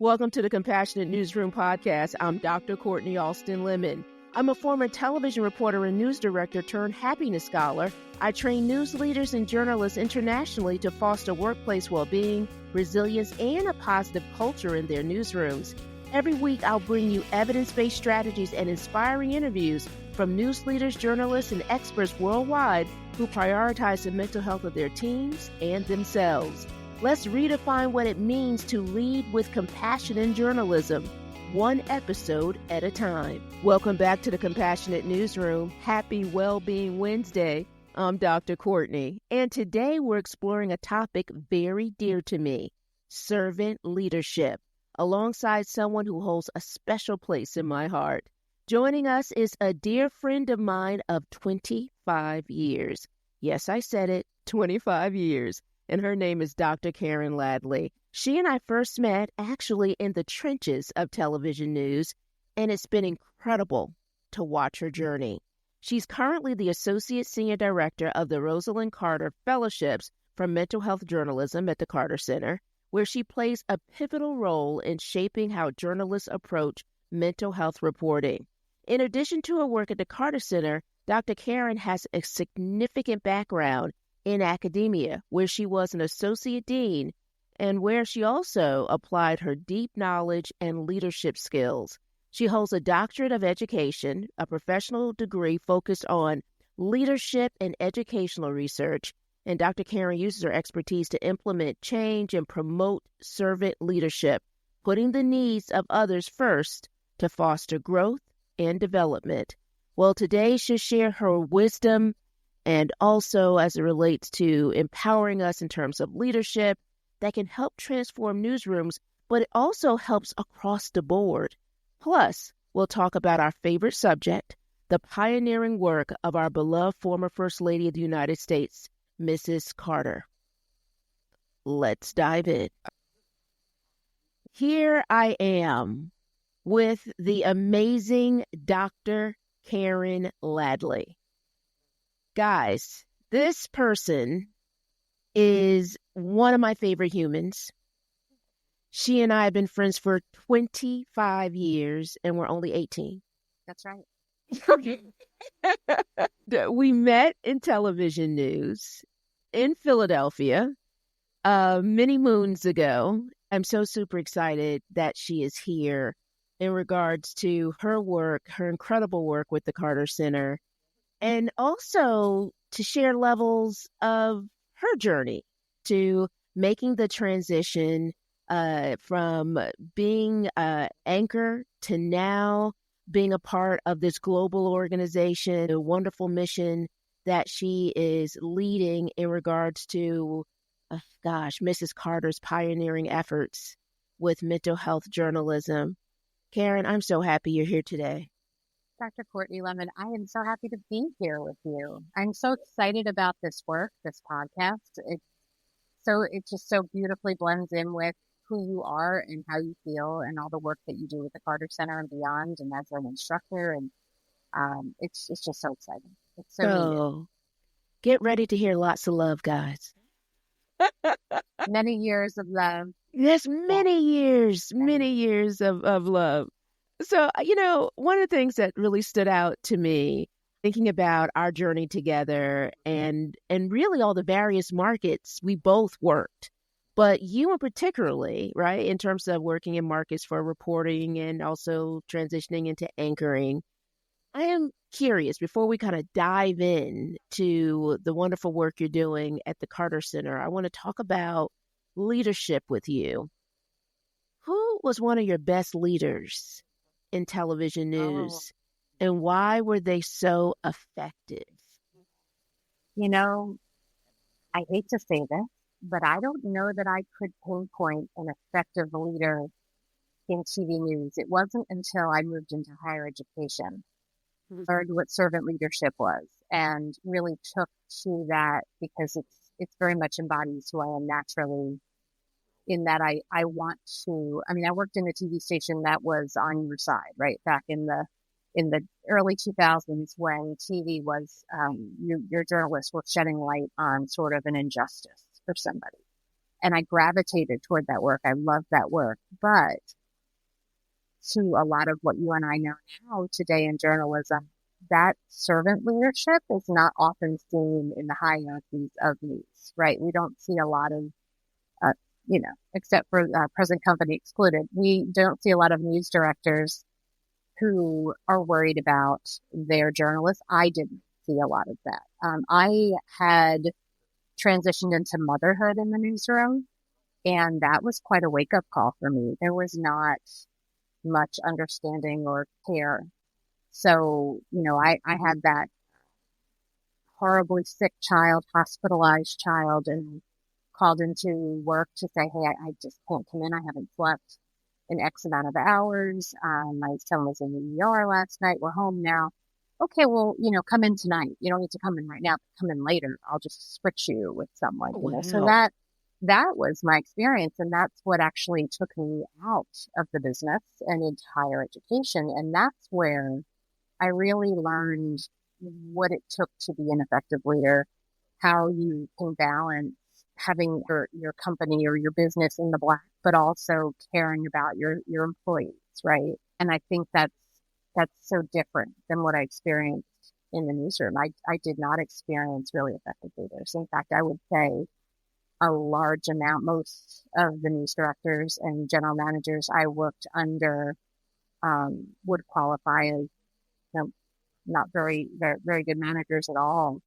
Welcome to the Compassionate Newsroom podcast. I'm Dr. Courtney Alston Lemon. I'm a former television reporter and news director turned happiness scholar. I train news leaders and journalists internationally to foster workplace well-being, resilience, and a positive culture in their newsrooms. Every week, I'll bring you evidence-based strategies and inspiring interviews from news leaders, journalists, and experts worldwide who prioritize the mental health of their teams and themselves. Let's redefine what it means to lead with compassion in journalism, one episode at a time. Welcome back to the Compassionate Newsroom. Happy Wellbeing Wednesday. I'm Dr. Courtney, and today we're exploring a topic very dear to me, servant leadership, alongside someone who holds a special place in my heart. Joining us is a dear friend of mine of 25 years. Yes, I said it, 25 years. And her name is Dr. Karen Ladley. She and I first met actually in the trenches of television news, and it's been incredible to watch her journey. She's currently the Associate Senior Director of the Rosalynn Carter Fellowships for Mental Health Journalism at the Carter Center, where she plays a pivotal role in shaping how journalists approach mental health reporting. In addition to her work at the Carter Center, Dr. Karen has a significant background in academia, where she was an associate dean and where she also applied her deep knowledge and leadership skills. She holds a doctorate of education, a professional degree focused on leadership and educational research, and Dr. Karen uses her expertise to implement change and promote servant leadership, putting the needs of others first to foster growth and development. Well, today she'll share her wisdom and also as it relates to empowering us in terms of leadership that can help transform newsrooms, but it also helps across the board. Plus, we'll talk about our favorite subject, the pioneering work of our beloved former First Lady of the United States, Mrs. Carter. Let's dive in. Here I am with the amazing Dr. Karen Ladley. Guys, this person is one of my favorite humans. She and I have been friends for 25 years, and we're only 18. That's right. We met in television news in Philadelphia many moons ago. I'm so super excited that she is here in regards to her work, her incredible work with the Carter Center, and also to share levels of her journey to making the transition from being an anchor to now being a part of this global organization, a wonderful mission that she is leading in regards to, Mrs. Carter's pioneering efforts with mental health journalism. Karen, I'm so happy you're here today. Dr. Courtney Lemon, I am so happy to be here with you. I'm so excited about this work, this podcast. It just so beautifully blends in with who you are and how you feel and all the work that you do with the Carter Center and beyond and as an instructor. And it's just so exciting. It's so needed. Get ready to hear lots of love, guys. Many years of love. Yes, many years of love. So, one of the things that really stood out to me, thinking about our journey together and really all the various markets we both worked, but you in particularly, right, in terms of working in markets for reporting and also transitioning into anchoring. I am curious, before we kind of dive in to the wonderful work you're doing at the Carter Center, I want to talk about leadership with you. Who was one of your best leaders in television news, and why were they so effective? I hate to say this, but I don't know that I could pinpoint an effective leader in TV news. It wasn't until I moved into higher education, learned what servant leadership was, and really took to that because it's very much embodies who I am naturally. In that I want to, I worked in a TV station that was on your side, right? Back in the early 2000s when TV was, your journalists were shedding light on sort of an injustice for somebody. And I gravitated toward that work. I loved that work. But to a lot of what you and I know now today in journalism, that servant leadership is not often seen in the hierarchies of news, right? We don't see a lot of, except for present company excluded, we don't see a lot of news directors who are worried about their journalists. I didn't see a lot of that. I had transitioned into motherhood in the newsroom, and that was quite a wake-up call for me. There was not much understanding or care. So, I had that horribly sick child, hospitalized child, and called into work to say, hey, I just can't come in. I haven't slept in X amount of hours. My son was in the ER last night. We're home now. Okay, well, come in tonight. You don't need to come in right now, but come in later. I'll just switch you with someone, Wow. So that was my experience. And that's what actually took me out of the business and into higher education. And that's where I really learned what it took to be an effective leader, how you can balance having your company or your business in the black, but also caring about your employees, right? And I think that's so different than what I experienced in the newsroom. I did not experience really effective leaders. In fact, I would say a large amount, most of the news directors and general managers I worked under would qualify as not very, very, very good managers at all.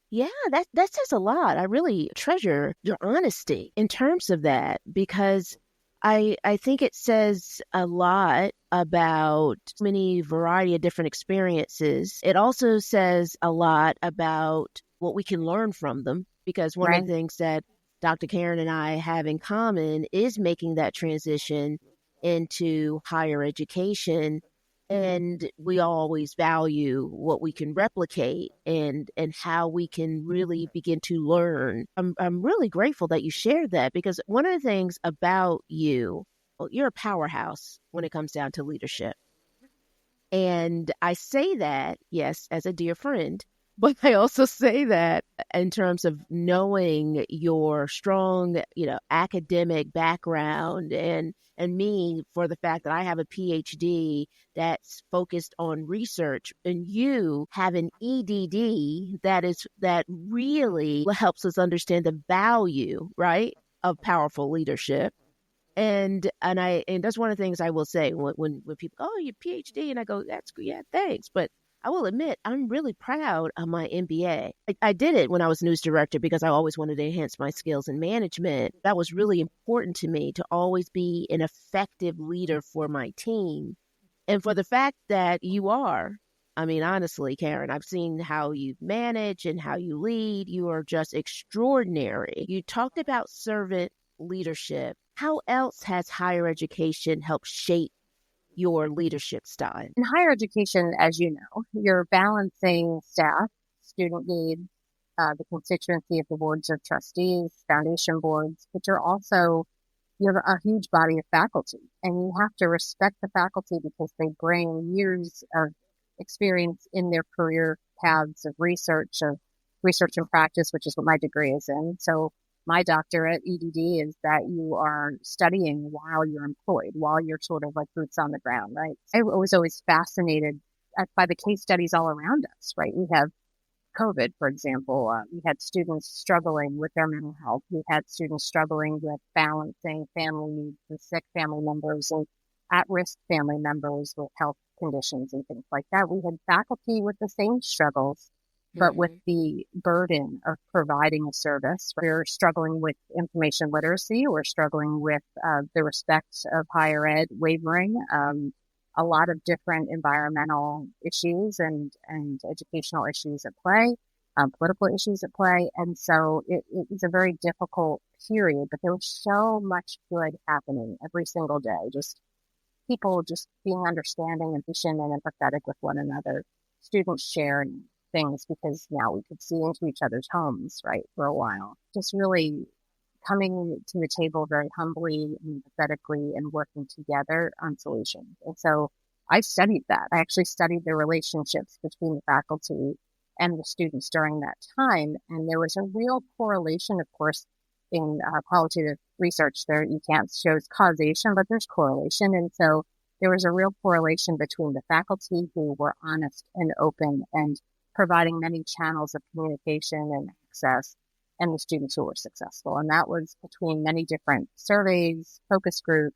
Yeah, that says a lot. I really treasure your honesty in terms of that, because I think it says a lot about many variety of different experiences. It also says a lot about what we can learn from them, because one of the things that Dr. Karen and I have in common is making that transition into higher education. And we always value what we can replicate and how we can really begin to learn. I'm really grateful that you shared that, because one of the things about you, you're a powerhouse when it comes down to leadership. And I say that, yes, as a dear friend, but I also say that in terms of knowing your strong, academic background, and me for the fact that I have a PhD that's focused on research, and you have an EDD that really helps us understand the value, right, of powerful leadership. And that's one of the things I will say when people, oh, your PhD, and I go, yeah, thanks. But I will admit, I'm really proud of my MBA. I did it when I was news director because I always wanted to enhance my skills in management. That was really important to me, to always be an effective leader for my team. And for the fact that you are, I mean, honestly, Karen, I've seen how you manage and how you lead. You are just extraordinary. You talked about servant leadership. How else has higher education helped shape your leadership style? In higher education, as you know, you're balancing staff, student needs, the constituency of the boards of trustees, foundation boards, but you have a huge body of faculty, and you have to respect the faculty because they bring years of experience in their career paths of research and practice, which is what my degree is in. So my doctorate, EDD, is that you are studying while you're employed, while you're sort of like boots on the ground, right? I was always fascinated by the case studies all around us, right? We have COVID, for example. We had students struggling with their mental health. We had students struggling with balancing family needs and sick family members and at-risk family members with health conditions and things like that. We had faculty with the same struggles, but with the burden of providing a service. We're struggling with information literacy. We're struggling with the respect of higher ed wavering, a lot of different environmental issues and educational issues at play, political issues at play. And so it was a very difficult period, but there was so much good happening every single day. Just people just being understanding and patient and empathetic with one another. Students sharing things because now we could see into each other's homes, right, for a while. Just really coming to the table very humbly and empathetically and working together on solutions. And so I studied that. I actually studied the relationships between the faculty and the students during that time. And there was a real correlation, of course, in qualitative research, you can't show causation, but there's correlation. And so there was a real correlation between the faculty who were honest and open and providing many channels of communication and access, and the students who were successful. And that was between many different surveys, focus groups,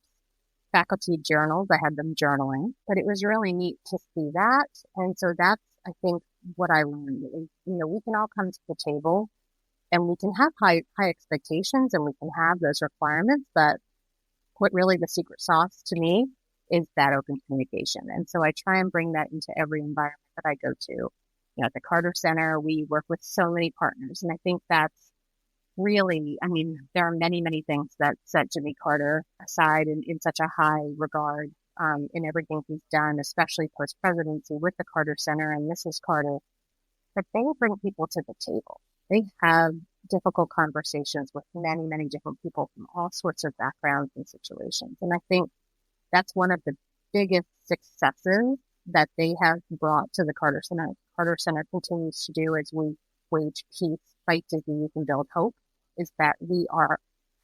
faculty journals. I had them journaling, but it was really neat to see that. And so that's, I think, what I learned is, we can all come to the table and we can have high expectations and we can have those requirements, but what really the secret sauce to me is that open communication. And so I try and bring that into every environment that I go to. At the Carter Center, we work with so many partners. And I think that's really, there are many, many things that set Jimmy Carter aside in such a high regard in everything he's done, especially post-presidency with the Carter Center and Mrs. Carter. But they bring people to the table. They have difficult conversations with many, many different people from all sorts of backgrounds and situations. And I think that's one of the biggest successes that they have brought to the Carter Center. Carter Center continues to do as we wage peace, fight disease, and build hope, is that we are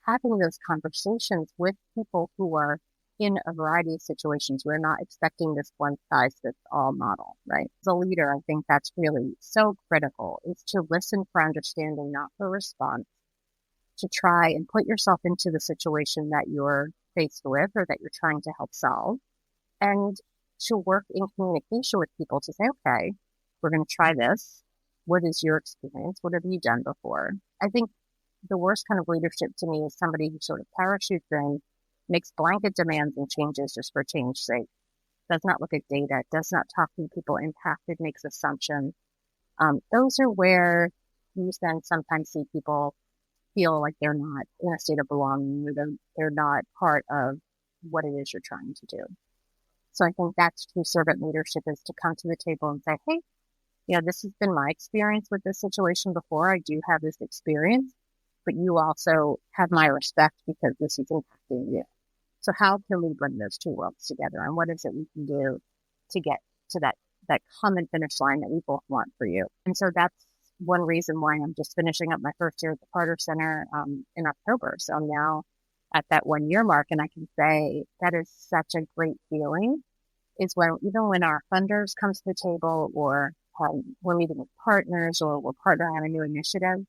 having those conversations with people who are in a variety of situations. We're not expecting this one-size-fits-all model, right? As a leader, I think that's really so critical, is to listen for understanding, not for response, to try and put yourself into the situation that you're faced with or that you're trying to help solve, and to work in communication with people to say, okay, we're going to try this. What is your experience? What have you done before? I think the worst kind of leadership to me is somebody who sort of parachutes in, makes blanket demands and changes just for change's sake, does not look at data, does not talk to the people impacted, makes assumptions. Those are where you then sometimes see people feel like they're not in a state of belonging, or they're not part of what it is you're trying to do. So I think that's true servant leadership, is to come to the table and say, hey, this has been my experience with this situation before. I do have this experience, but you also have my respect because this is impacting you. So how can we bring those two worlds together? And what is it we can do to get to that common finish line that we both want for you? And so that's one reason why I'm just finishing up my first year at the Carter Center in October. So I'm now at that 1 year mark, and I can say that is such a great feeling, is even when our funders come to the table, or we're meeting with partners, or we're partnering on a new initiative,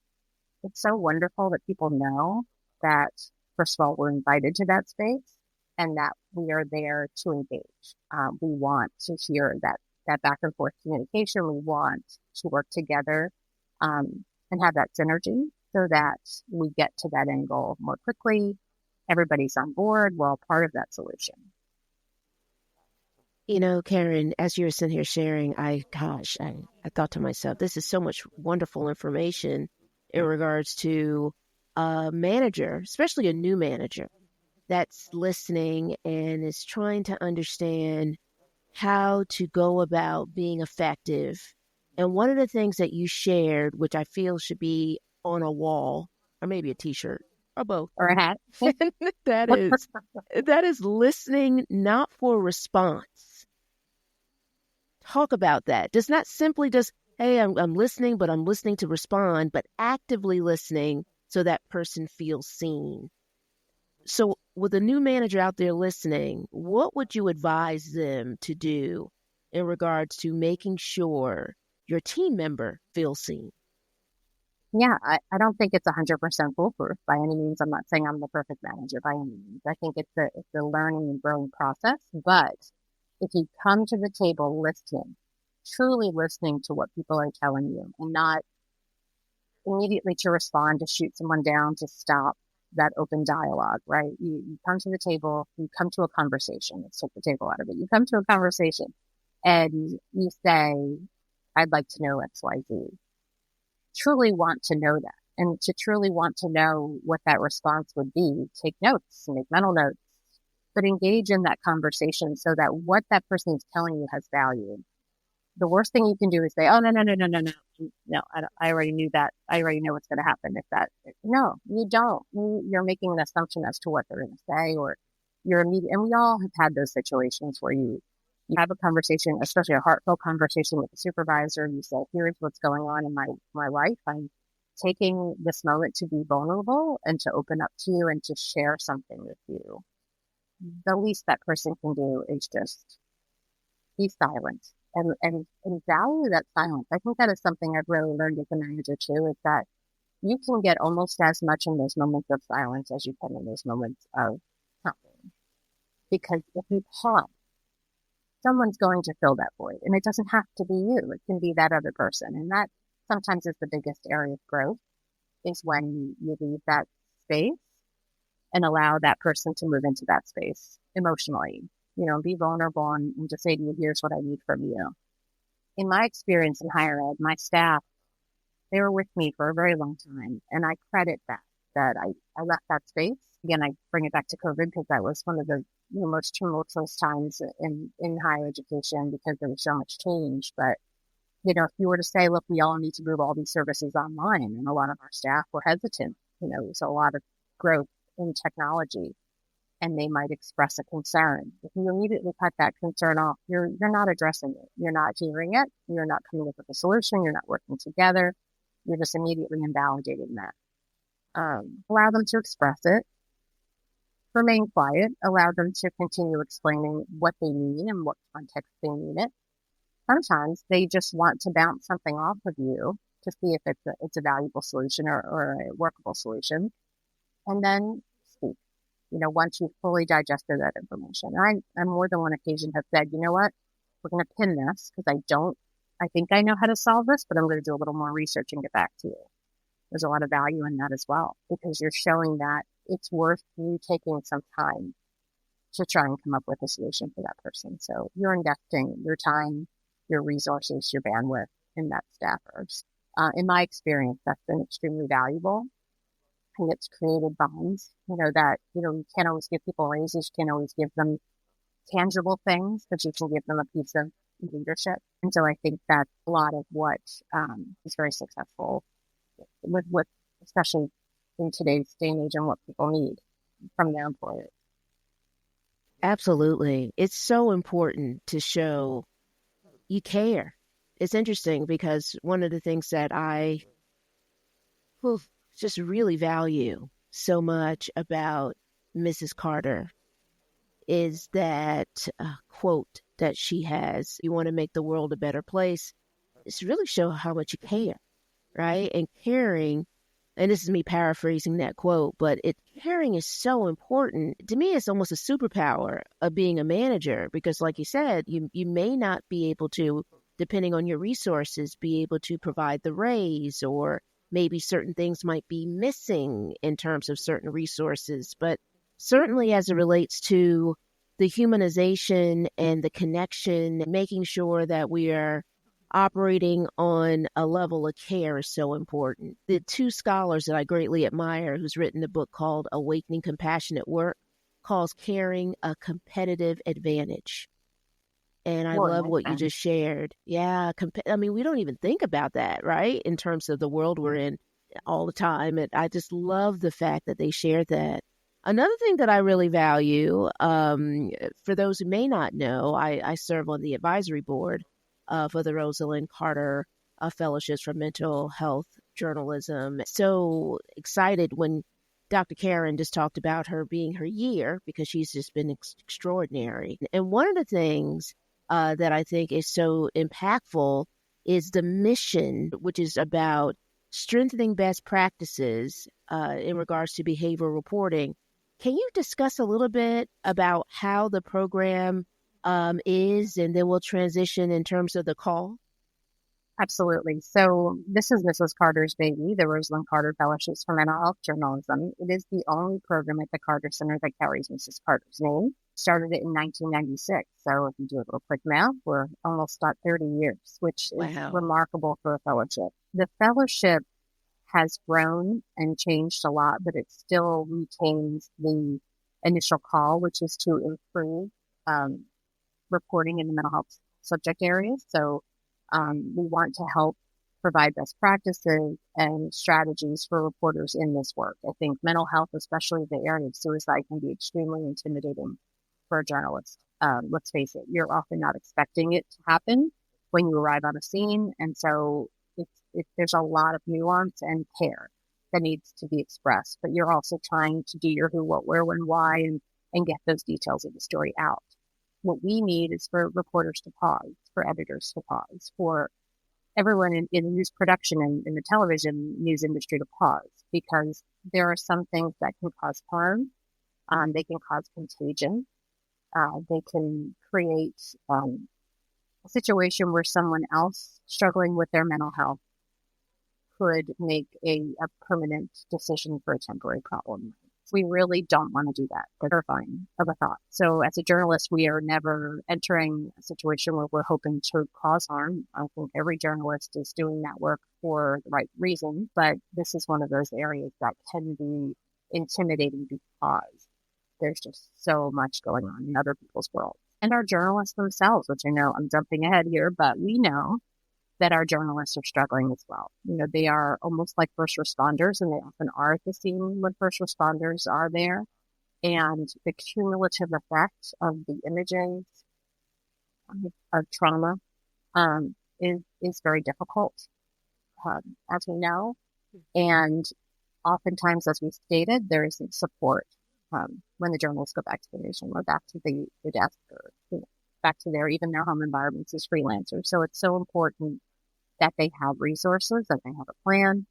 it's so wonderful that people know that, first of all, we're invited to that space and that we are there to engage. We want to hear that back and forth communication. We want to work together and have that synergy so that we get to that end goal more quickly. Everybody's on board. We're all part of that solution. Karen, as you're sitting here sharing, I thought to myself, this is so much wonderful information in regards to a manager, especially a new manager that's listening and is trying to understand how to go about being effective. And one of the things that you shared, which I feel should be on a wall, or maybe a t-shirt, or both, or a hat, that is listening not for response. Talk about that. Just not simply just, hey, I'm listening, but I'm listening to respond, but actively listening so that person feels seen. So with a new manager out there listening, what would you advise them to do in regards to making sure your team member feels seen? Yeah, I don't think it's 100% foolproof by any means. I'm not saying I'm the perfect manager by any means. I think it's a learning and growing process. But if you come to the table listening, truly listening to what people are telling you, and not immediately to respond, to shoot someone down, to stop that open dialogue, right? You come to the table, you come to a conversation. Let's take the table out of it. You come to a conversation and you say, I'd like to know X, Y, Z. Truly want to know that. And to truly want to know what that response would be, take notes, make mental notes, but engage in that conversation so that what that person is telling you has value. The worst thing you can do is say, oh, no, I already knew that. I already know what's going to happen no, you don't. You're making an assumption as to what they're going to say, or you're immediate. And we all have had those situations where you have a conversation, especially a heartfelt conversation with a supervisor, and you say, here's what's going on in my life. I'm taking this moment to be vulnerable and to open up to you and to share something with you. The least that person can do is just be silent and value that silence. I think that is something I've really learned as a manager too, is that you can get almost as much in those moments of silence as you can in those moments of talking. Because if you pause, someone's going to fill that void. And it doesn't have to be you. It can be that other person. And that sometimes is the biggest area of growth, is when you leave that space and allow that person to move into that space emotionally, be vulnerable and just say to you, here's what I need from you. In my experience in higher ed, my staff, they were with me for a very long time. And I credit that I left that space. Again, I bring it back to COVID because that was one of the most tumultuous times in higher education because there was so much change. But, if you were to say, look, we all need to move all these services online, and a lot of our staff were hesitant, there's a lot of growth in technology, and they might express a concern. If you immediately cut that concern off, you're not addressing it. You're not hearing it. You're not coming up with a solution. You're not working together. You're just immediately invalidating that. Allow them to express it. Remain quiet. Allow them to continue explaining what they mean and what context they mean it. Sometimes they just want to bounce something off of you to see if it's a valuable solution or a workable solution. And then speak, once you've fully digested that information. I on more than one occasion have said, you know what, we're going to pin this because I think I know how to solve this, but I'm going to do a little more research and get back to you. There's a lot of value in that as well, because you're showing that it's worth you taking some time to try and come up with a solution for that person. So you're investing your time, your resources, your bandwidth in that staffers. In my experience, that's been extremely valuable. And it's created bonds, that, you can't always give people raises. You can't always give them tangible things, but you can give them a piece of leadership. And so I think that's a lot of what is very successful with what, especially in today's day and age, and what people need from their employers. Absolutely. It's so important to show you care. It's interesting because one of the things that I just really value so much about Mrs. Carter is that quote that she has, you want to make the world a better place, is really show how much you care, right? And caring, and this is me paraphrasing that quote, but caring is so important. To me, it's almost a superpower of being a manager because, like you said, you may not be able to, depending on your resources, be able to provide the raise, or maybe certain things might be missing in terms of certain resources. But certainly as it relates to the humanization and the connection, making sure that we are operating on a level of care is so important. The two scholars that I greatly admire, who's written a book called Awakening Compassion at Work, calls caring a competitive advantage. And I love what you just shared. Yeah. We don't even think about that, right? In terms of the world we're in all the time. And I just love the fact that they shared that. Another thing that I really value, for those who may not know, I serve on the advisory board for the Rosalynn Carter Fellowships for Mental Health Journalism. So excited when Dr. Karen just talked about her being her year, because she's just been extraordinary. And one of the things that I think is so impactful is the mission, which is about strengthening best practices in regards to behavioral reporting. Can you discuss a little bit about how the program is, and then we'll transition in terms of the call? Absolutely. So this is Mrs. Carter's baby, the Rosalynn Carter Fellowships for Mental Health Journalism. It is the only program at the Carter Center that carries Mrs. Carter's name. Started it in 1996. So if you do a little quick math, we're almost at 30 years, which is remarkable for a fellowship. The fellowship has grown and changed a lot, but it still retains the initial call, which is to improve reporting in the mental health subject areas. So we want to help provide best practices and strategies for reporters in this work. I think mental health, especially the area of suicide, can be extremely intimidating for a journalist. Let's face it, you're often not expecting it to happen when you arrive on a scene. And so it's there's a lot of nuance and care that needs to be expressed, but you're also trying to do your who, what, where, when, why, and get those details of the story out. What we need is for reporters to pause, for editors to pause, for everyone in news production and in the television news industry to pause, because there are some things that can cause harm. They can cause contagion. They can create a situation where someone else struggling with their mental health could make a permanent decision for a temporary problem. We really don't want to do that. That's terrifying of a thought. So as a journalist, we are never entering a situation where we're hoping to cause harm. I think every journalist is doing that work for the right reason, but this is one of those areas that can be intimidating because there's just so much going on in other people's worlds. And our journalists themselves, which I know I'm jumping ahead here, but we know that our journalists are struggling as well. They are almost like first responders, and they often are at the scene when first responders are there. And the cumulative effect of the images of trauma is very difficult, as we know. And oftentimes, as we stated, there isn't support when the journalists go back to the newsroom or back to the desk or back to even their home environments as freelancers. So it's so important that they have resources, that they have a plan.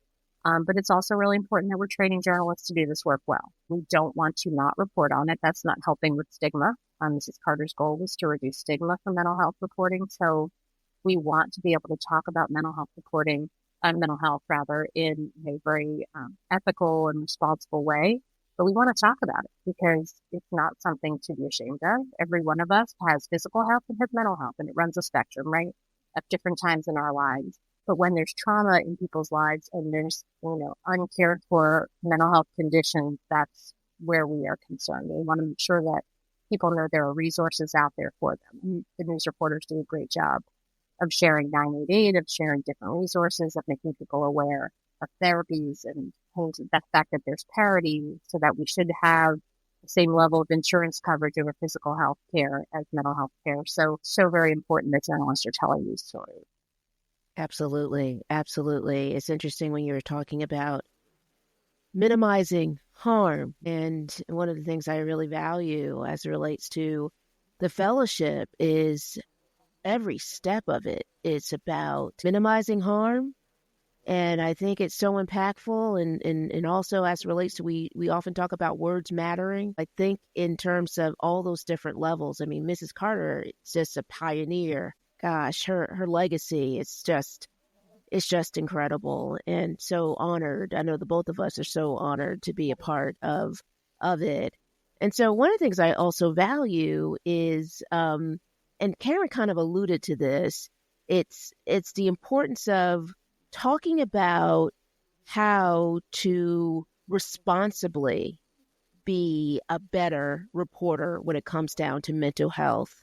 But it's also really important that we're training journalists to do this work well. We don't want to not report on it. That's not helping with stigma. Mrs. Carter's goal was to reduce stigma for mental health reporting. So we want to be able to talk about mental health reporting, mental health rather, in a very ethical and responsible way. But we want to talk about it because it's not something to be ashamed of. Every one of us has physical health and has mental health, and it runs a spectrum, right, at different times in our lives. But when there's trauma in people's lives and there's, uncared for mental health conditions, that's where we are concerned. We want to make sure that people know there are resources out there for them. The news reporters do a great job of sharing 988, of sharing different resources, of making people aware of therapies and the fact that there's parity, so that we should have the same level of insurance coverage over physical health care as mental health care. So very important that journalists are telling these stories. Absolutely. Absolutely. It's interesting when you were talking about minimizing harm. And one of the things I really value as it relates to the fellowship is every step of it. It's about minimizing harm. And I think it's so impactful. And also as it relates to, we often talk about words mattering. I think in terms of all those different levels. I mean, Mrs. Carter is just a pioneer. Gosh, her legacy, it's just incredible and so honored. I know the both of us are so honored to be a part of it. And so one of the things I also value is, and Karen kind of alluded to this, it's the importance of talking about how to responsibly be a better reporter when it comes down to mental health.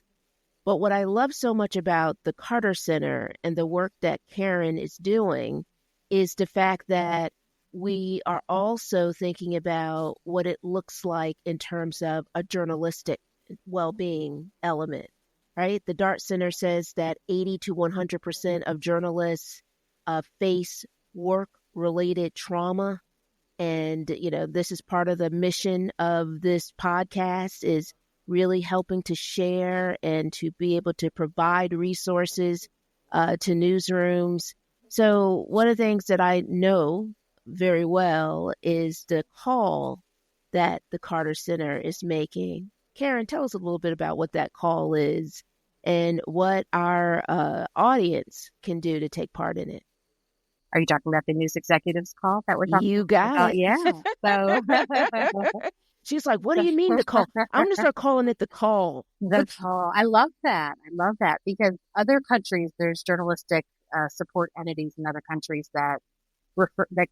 But what I love so much about the Carter Center and the work that Karen is doing is the fact that we are also thinking about what it looks like in terms of a journalistic well-being element, right? The DART Center says that 80 to 100% of journalists face work-related trauma. And, this is part of the mission of this podcast, is really helping to share and to be able to provide resources to newsrooms. So one of the things that I know very well is the call that the Carter Center is making. Karen, tell us a little bit about what that call is and what our audience can do to take part in it. Are you talking about the news executives call that we're talking about? You got it. Yeah. So she's like, what do you mean the call? I'm going to start calling it the call. The call. I love that. Because other countries, there's journalistic support entities in other countries that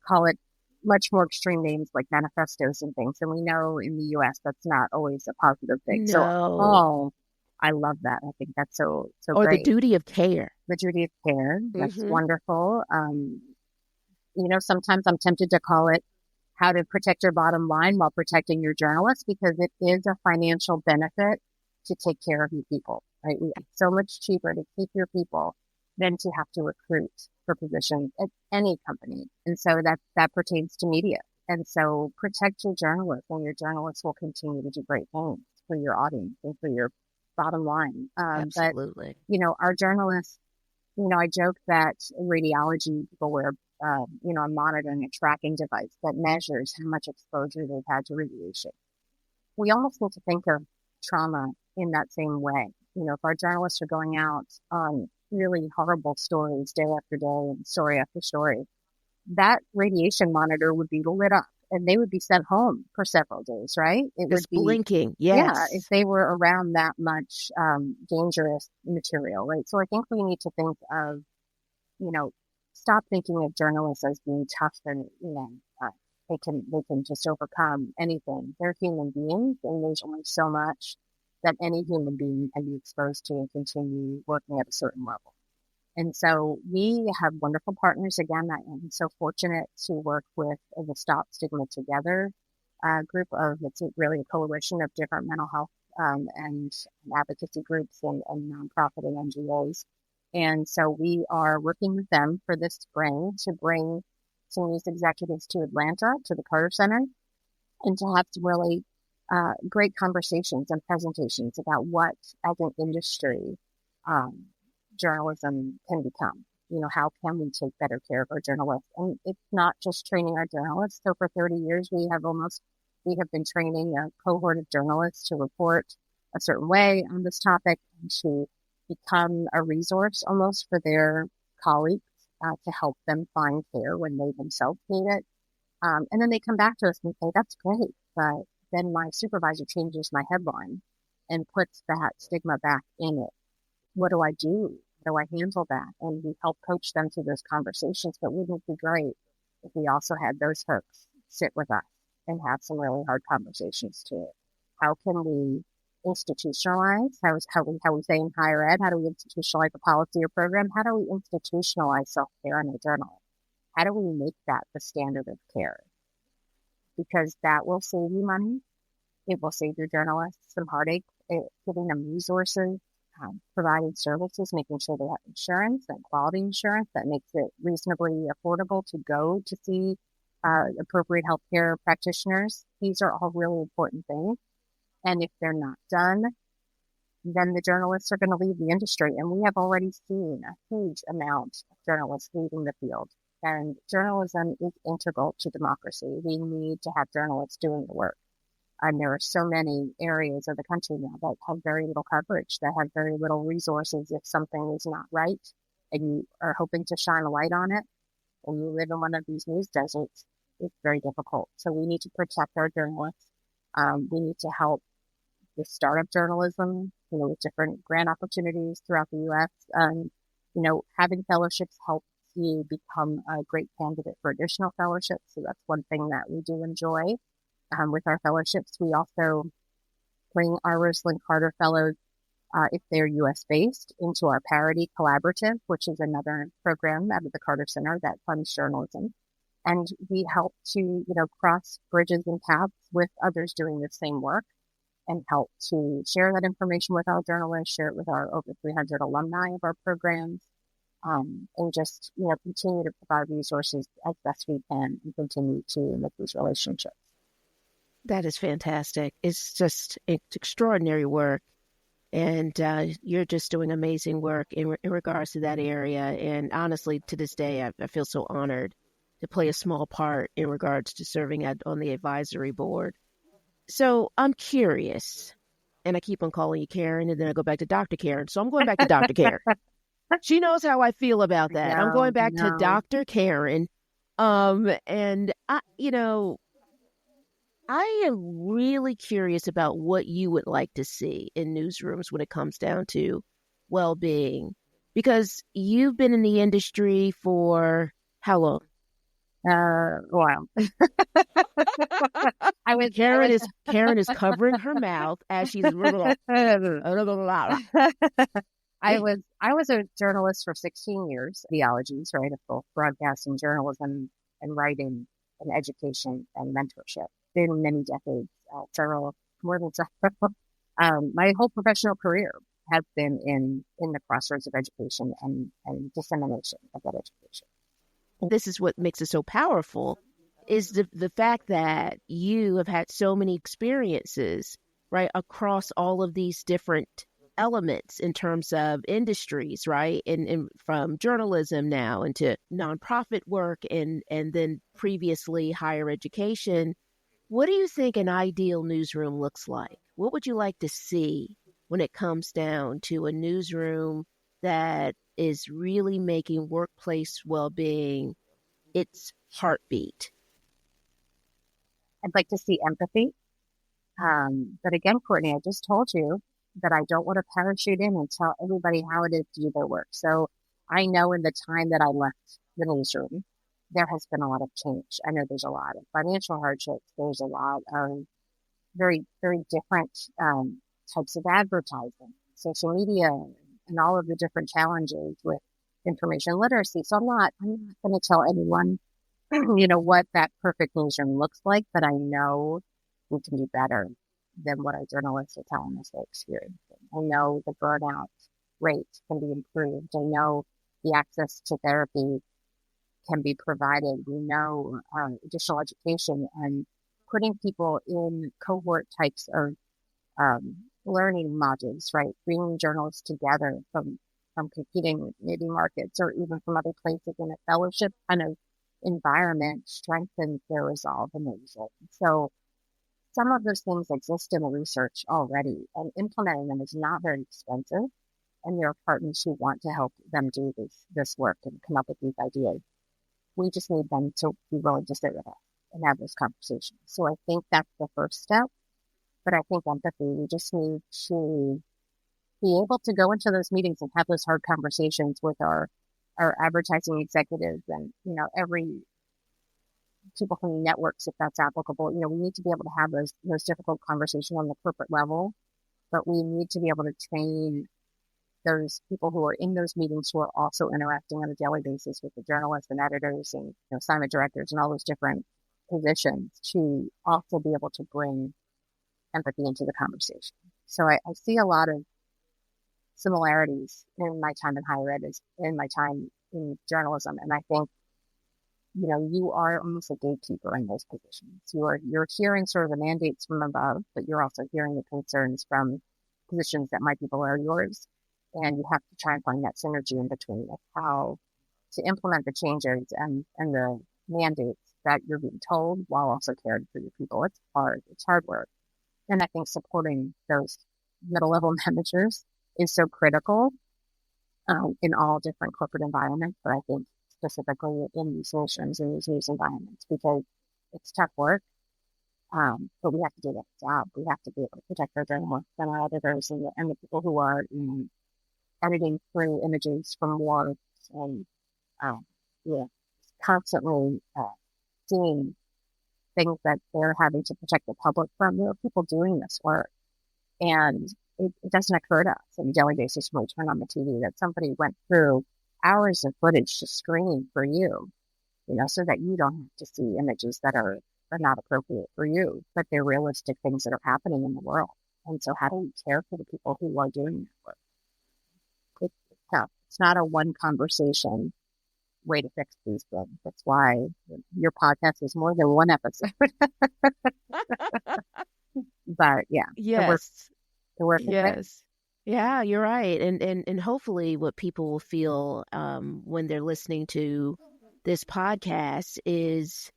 call it much more extreme names like manifestos and things. And we know in the U.S. that's not always a positive thing. No. So, I love that. I think that's so or great. The duty of care. The duty of care. That's wonderful. Sometimes I'm tempted to call it how to protect your bottom line while protecting your journalists, because it is a financial benefit to take care of your people, right? It's so much cheaper to keep your people than to have to recruit for positions at any company. And so that pertains to media. And so protect your journalists, and your journalists will continue to do great things for your audience and for your bottom line. Absolutely. But, our journalists, I joke that radiology people wear, a monitoring and tracking device that measures how much exposure they've had to radiation. We almost need to think of trauma in that same way. If our journalists are going out on really horrible stories day after day and story after story, that radiation monitor would be lit up and they would be sent home for several days, right? It Just would be blinking. Yes. Yeah, if they were around that much dangerous material, right? So I think we need to think of, stop thinking of journalists as being tough and, they can just overcome anything. They're human beings, and there's only so much that any human being can be exposed to and continue working at a certain level. And so we have wonderful partners. Again, I am so fortunate to work with the Stop Stigma Together group it's really a coalition of different mental health and advocacy groups and nonprofit and NGOs. And so we are working with them for this spring to bring some news executives to Atlanta, to the Carter Center, and to have some really great conversations and presentations about what, as an industry, journalism can become. How can we take better care of our journalists? And it's not just training our journalists. So for 30 years, we have been training a cohort of journalists to report a certain way on this topic and to become a resource almost for their colleagues to help them find care when they themselves need it. And then they come back to us and say, that's great, but then my supervisor changes my headline and puts that stigma back in it. What do I do? How do I handle that? And we help coach them through those conversations, but wouldn't it be great if we also had those folks sit with us and have some really hard conversations too? How can we institutionalize? How we say in higher ed, how do we institutionalize a policy or program? How do we institutionalize self-care in a journal? How do we make that the standard of care? Because that will save you money. It will save your journalists some heartache, giving them resources, providing services, making sure they have insurance and quality insurance that makes it reasonably affordable to go to see appropriate healthcare practitioners. These are all really important things. And if they're not done, then the journalists are going to leave the industry. And we have already seen a huge amount of journalists leaving the field. And journalism is integral to democracy. We need to have journalists doing the work. And there are so many areas of the country now that have very little coverage, that have very little resources. If something is not right and you are hoping to shine a light on it, and you live in one of these news deserts, it's very difficult. So we need to protect our journalists. We need to help with startup journalism, with different grant opportunities throughout the U.S. Having fellowships helps you become a great candidate for additional fellowships. So that's one thing that we do enjoy. With our fellowships, we also bring our Rosalynn Carter Fellows, if they're U.S.-based, into our Parity Collaborative, which is another program out of the Carter Center that funds journalism. And we help to, cross bridges and paths with others doing the same work and help to share that information with our journalists, share it with our over 300 alumni of our programs, and just, continue to provide resources as best we can and continue to make these relationships. That is fantastic. It's extraordinary work. And you're just doing amazing work in regards to that area. And honestly, to this day, I feel so honored to play a small part in regards to serving on the advisory board. So I'm curious, and I keep on calling you Karen, and then I go back to Dr. Karen. So I'm going back to Dr. Karen. She knows how I feel about that. I'm going back to Dr. Karen. And I am really curious about what you would like to see in newsrooms when it comes down to well-being, because you've been in the industry for how long? Wow. Karen is covering her mouth as she's. I was a journalist for 16 years, theologies, right, of both broadcasting, journalism, and writing, and education and mentorship. Been many decades, more than several. My whole professional career has been in the crossroads of education and dissemination of that education. This is what makes it so powerful, is the fact that you have had so many experiences, right, across all of these different elements in terms of industries, right, and from journalism now into nonprofit work and then previously higher education. What do you think an ideal newsroom looks like? What would you like to see when it comes down to a newsroom that is really making workplace well-being its heartbeat? I'd like to see empathy. But again, Courtney, I just told you that I don't want to parachute in and tell everybody how it is to do their work. So I know in the time that I left the newsroom, there has been a lot of change. I know there's a lot of financial hardships. There's a lot of very, very different types of advertising, social media, and all of the different challenges with information literacy. So I'm not going to tell anyone, what that perfect newsroom looks like, but I know we can do better than what our journalists are telling us they're experiencing. I know the burnout rate can be improved. I know the access to therapy can be provided. We know additional education and putting people in cohort types of learning modules, right? Bringing journalists together from competing maybe markets or even from other places in a fellowship kind of environment strengthens their resolve and their results. So some of those things exist in the research already, and implementing them is not very expensive. And there are partners who want to help them do this work and come up with these ideas. We just need them to be willing to sit with us and have those conversations. So I think that's the first step. But I think empathy, we just need to be able to go into those meetings and have those hard conversations with our advertising executives and, every people from networks, if that's applicable. We need to be able to have those difficult conversations on the corporate level, but we need to be able to train those people who are in those meetings who are also interacting on a daily basis with the journalists and editors and assignment directors and all those different positions to also be able to bring empathy into the conversation. So I see a lot of similarities in my time in higher ed as in my time in journalism. And I think, you are almost a gatekeeper in those positions. You're hearing sort of the mandates from above, but you're also hearing the concerns from positions that might be below yours. And you have to try and find that synergy in between of how to implement the changes and the mandates that you're being told while also caring for your people. It's hard. It's hard work. And I think supporting those middle level managers is so critical in all different corporate environments, but I think specifically in these newsrooms and these news environments, because it's tough work, but we have to do that job. We have to be able to protect our journalists and our editors and the people who are editing through images from wars and constantly seeing things that they're having to protect the public from. There are people doing this work, and it doesn't occur to us on a daily basis when we turn on the TV that somebody went through hours of footage to screen for you, so that you don't have to see images that are not appropriate for you, but they're realistic things that are happening in the world. And so how do we care for the people who are doing that work? It's tough. It's not a one conversation way to fix these things. That's why your podcast is more than one episode. But yeah. Yes. The work yes. Yeah, you're right. And hopefully what people will feel when they're listening to this podcast is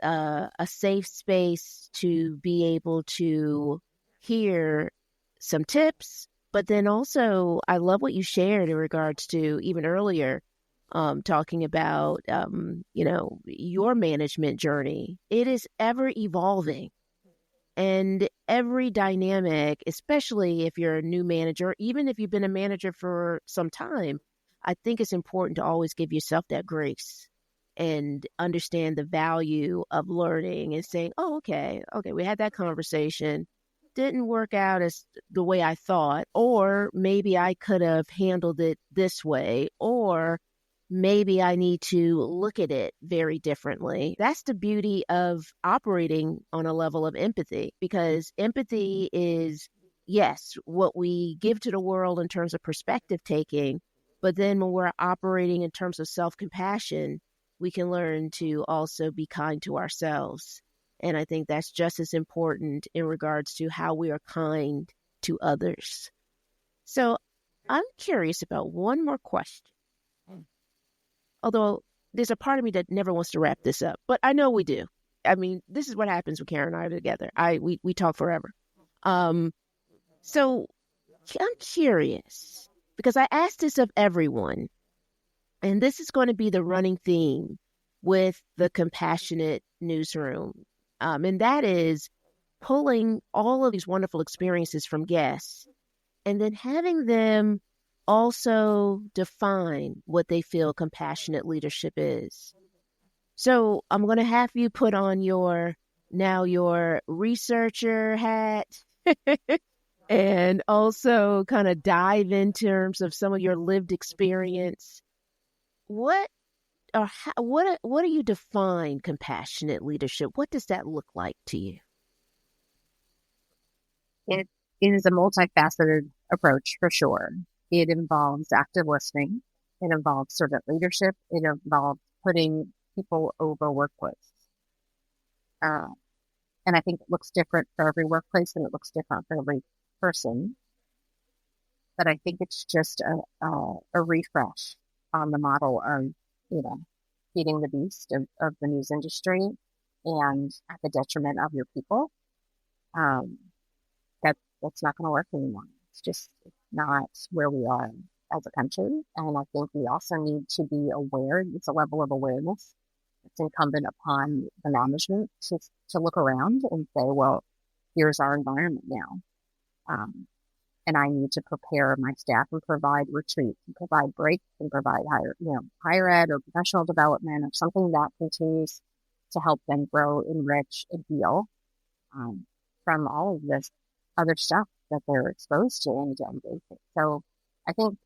a safe space to be able to hear some tips. But then also, I love what you shared in regards to even earlier, talking about, your management journey. It is ever evolving. And every dynamic, especially if you're a new manager, even if you've been a manager for some time, I think it's important to always give yourself that grace and understand the value of learning and saying, oh, okay, we had that conversation. Didn't work out as the way I thought, or maybe I could have handled it this way, or maybe I need to look at it very differently. That's the beauty of operating on a level of empathy, because empathy is yes, what we give to the world in terms of perspective taking, but then when we're operating in terms of self-compassion, we can learn to also be kind to ourselves. And I think that's just as important in regards to how we are kind to others. So I'm curious about one more question. Although there's a part of me that never wants to wrap this up, but I know we do. I mean, this is what happens when Karen and I are together. We talk forever. So I'm curious, because I asked this of everyone, and this is going to be the running theme with the Compassionate Newsroom. And that is pulling all of these wonderful experiences from guests and then having them also define what they feel compassionate leadership is. So I'm going to have you put on your researcher hat and also kind of dive in terms of some of your lived experience. What do you define compassionate leadership? What does that look like to you? It is a multifaceted approach for sure. It involves active listening. It involves servant leadership. It involves putting people over workplace. And I think it looks different for every workplace and it looks different for every person. But I think it's just a refresh on the model of, feeding the beast of the news industry and at the detriment of your people. That's not going to work anymore. It's just not where we are as a country. And I think we also need to be aware. It's a level of awareness. It's incumbent upon the management to look around and say, well, here's our environment now. And I need to prepare my staff and provide retreats and provide breaks and provide higher ed or professional development or something that continues to help them grow, enrich, and heal from all of this other stuff that they're exposed to on a daily basis. So I think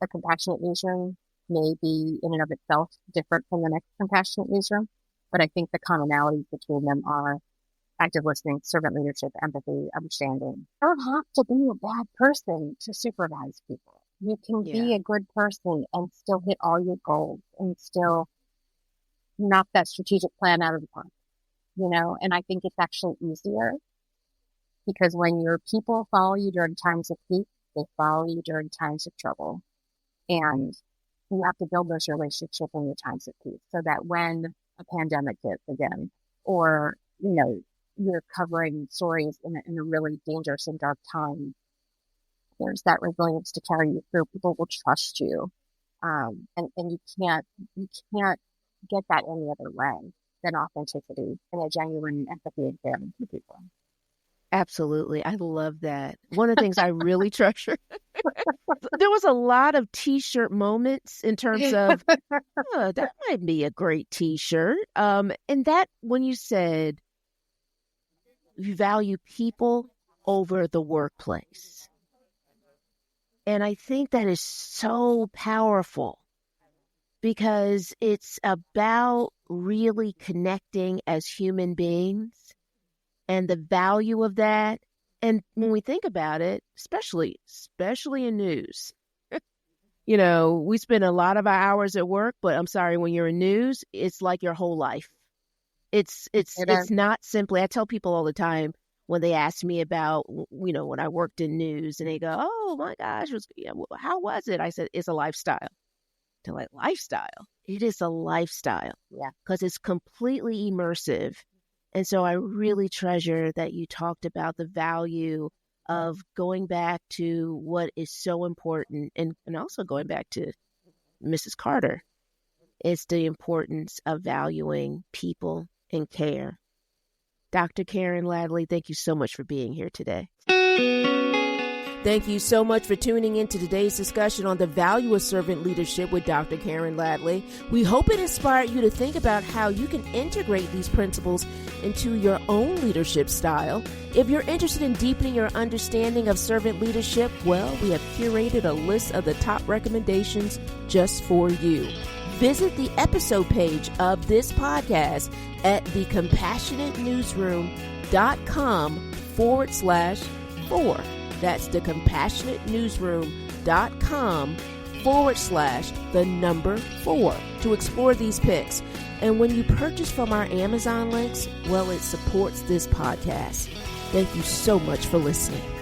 a compassionate newsroom may be in and of itself different from the next compassionate newsroom, but I think the commonalities between them are active listening, servant leadership, empathy, understanding. You don't have to be a bad person to supervise people. You can be a good person and still hit all your goals and still knock that strategic plan out of the park, and I think it's actually easier because when your people follow you during times of peace, they follow you during times of trouble. And you have to build those relationships in your times of peace so that when a pandemic hits again, or, you're covering stories in a really dangerous and dark time, there's that resilience to carry you through. People will trust you. And you can't get that any other way than authenticity and a genuine empathy and caring for people. Absolutely. I love that. One of the things I really treasure, there was a lot of T-shirt moments in terms of, that might be a great T-shirt. And that when you said you value people over the workplace. And I think that is so powerful because it's about really connecting as human beings and the value of that. And when we think about it, especially in news, we spend a lot of our hours at work, but I'm sorry, when you're in news, it's like your whole life. It's not simply, I tell people all the time when they ask me about, when I worked in news and they go, oh my gosh, how was it? I said, it's a lifestyle. They're like, lifestyle? It is a lifestyle. Yeah. Because it's completely immersive. And so I really treasure that you talked about the value of going back to what is so important and also going back to Mrs. Carter. It's the importance of valuing people and care. Dr. Karen Ladley, thank you so much for being here today. Thank you so much for tuning in to today's discussion on the value of servant leadership with Dr. Karen Ladley. We hope it inspired you to think about how you can integrate these principles into your own leadership style. If you're interested in deepening your understanding of servant leadership, well, we have curated a list of the top recommendations just for you. Visit the episode page of this podcast at thecompassionate.newsroom.com/4. That's thecompassionatenewsroom.com/4 to explore these picks. And when you purchase from our Amazon links, well, it supports this podcast. Thank you so much for listening.